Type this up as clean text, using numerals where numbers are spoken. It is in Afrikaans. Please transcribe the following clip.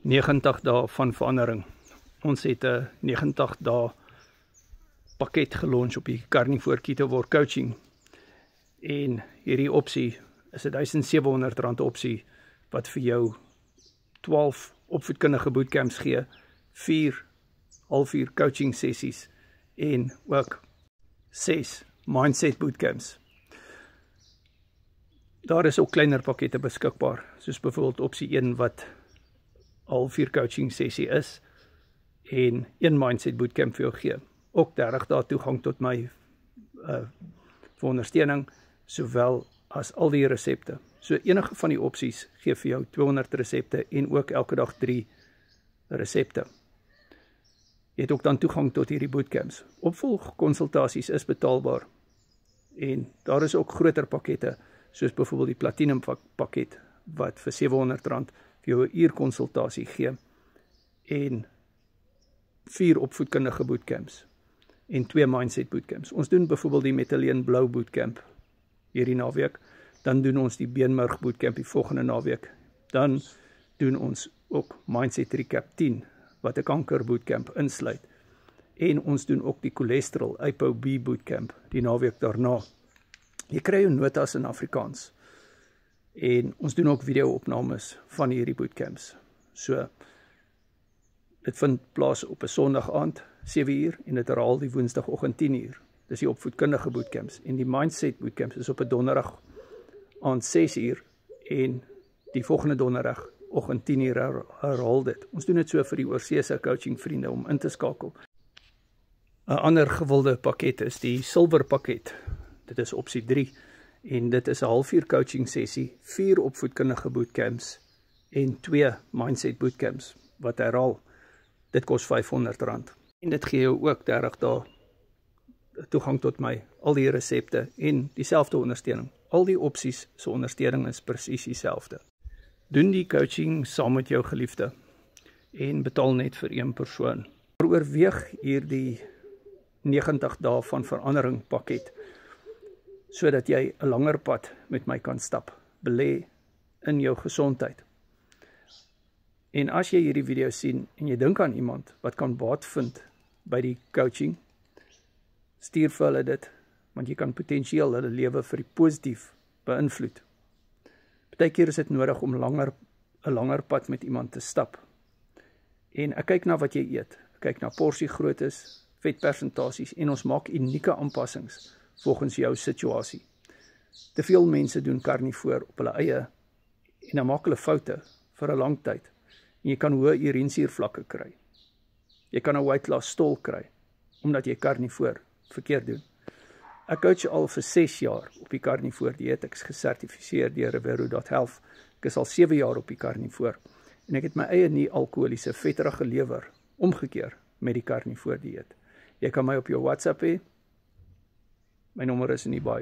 90 dae van verandering. Ons het 'n 90 dae pakket gelons op die Carnivore Keto War Coaching. En hierdie opsie is 'n R1700 opsie wat vir jou 12 opvoedkundige bootcamps gee, 4 halfuur coaching sessies en ook 6 mindset bootcamps. Daar is ook kleiner pakkette beskikbaar, soos byvoorbeeld opsie 1 wat halfuur coaching sessie is en 1 mindset bootcamp vir jou gee. Ook 30 dae toegang tot my vir ondersteuning, sowel as al die resepte. So enige van die opsies gee vir jou 200 resepte en ook elke dag 3 resepte. Jy het ook dan toegang tot hierdie bootcamps. Opvolgkonsultasies is betaalbaar en daar is ook groter pakkette, soos byvoorbeeld die Platinum pakket wat vir R700 vir jou 'n uur konsultasie gee en 4 opvoedkundige bootcamps en 2 mindset bootcamps. Ons doen byvoorbeeld die Metalein Blou bootcamp hierdie naweek, dan doen ons die Beenmurg bootcamp die volgende naweek, dan doen ons ook Mindset Recap 10 wat 'n kanker bootcamp insluit en ons doen ook die cholesterol ApoB bootcamp die naweek daarna. Jy kry jou notas in Afrikaans en ons doen ook video-opnames van hierdie bootcamps. So dit vind plaas op 'n Sondag aand 7uur en dit herhaal die Woensdagoggend 10uur. Dis die opvoedkundige bootcamps en die mindset bootcamps is op 'n Donderdag aand 6uur en die volgende Donderdag oggend 10uur herhaal dit. Ons doen dit so vir die oorseese coaching vriende om in te skakel. 'n Ander gewilde pakket is die Silver pakket. Dit is opsie 3 en dit is 'n halfuur coaching sessie, 4 opvoedkundige bootcamps en 2 mindset bootcamps wat herhaal. Dit kos R500 en dit gee jou ook 30 dae toegang tot my, al die resepte en dieselfde ondersteuning. Al die opsies se ondersteuning is presies dieselfde. Doen die coaching saam met jou geliefde en betaal net vir een persoon. Oorweeg hierdie 90 dae van verandering pakket sodat jy 'n langer pad met my kan stap. Belê in jou gesondheid. En as jy hierdie video sien en jy dink aan iemand wat kan baat vind by die coaching, stuur vir hulle dit, want jy kan potensieel hulle lewe vir die positief beïnvloed. Partykeer is dit nodig om 'n langer pad met iemand te stap. En ek kyk na wat jy eet, ek kyk na porsiegroottes, vetpersentasies en ons maak unieke aanpassings volgens jou situasie. Te veel mense doen karnivoor op hulle eie en dan maak hulle foute vir 'n lang tyd. En jy kan hoë urinesuurvlakke kry. Jy kan 'n weight loss stol kry omdat jy karnivoor verkeerd doen. Ek coach al vir 6 jaar op die karnivoor dieet. Ek is gesertifiseer deur Revero.health. Ek is al 7 jaar op die karnivoor en ek het my eie nie-alkoholiese vetterige lewer omgekeer met die karnivoor dieet. Jy kan my op jou WhatsApp hê. My nommer is in die bio.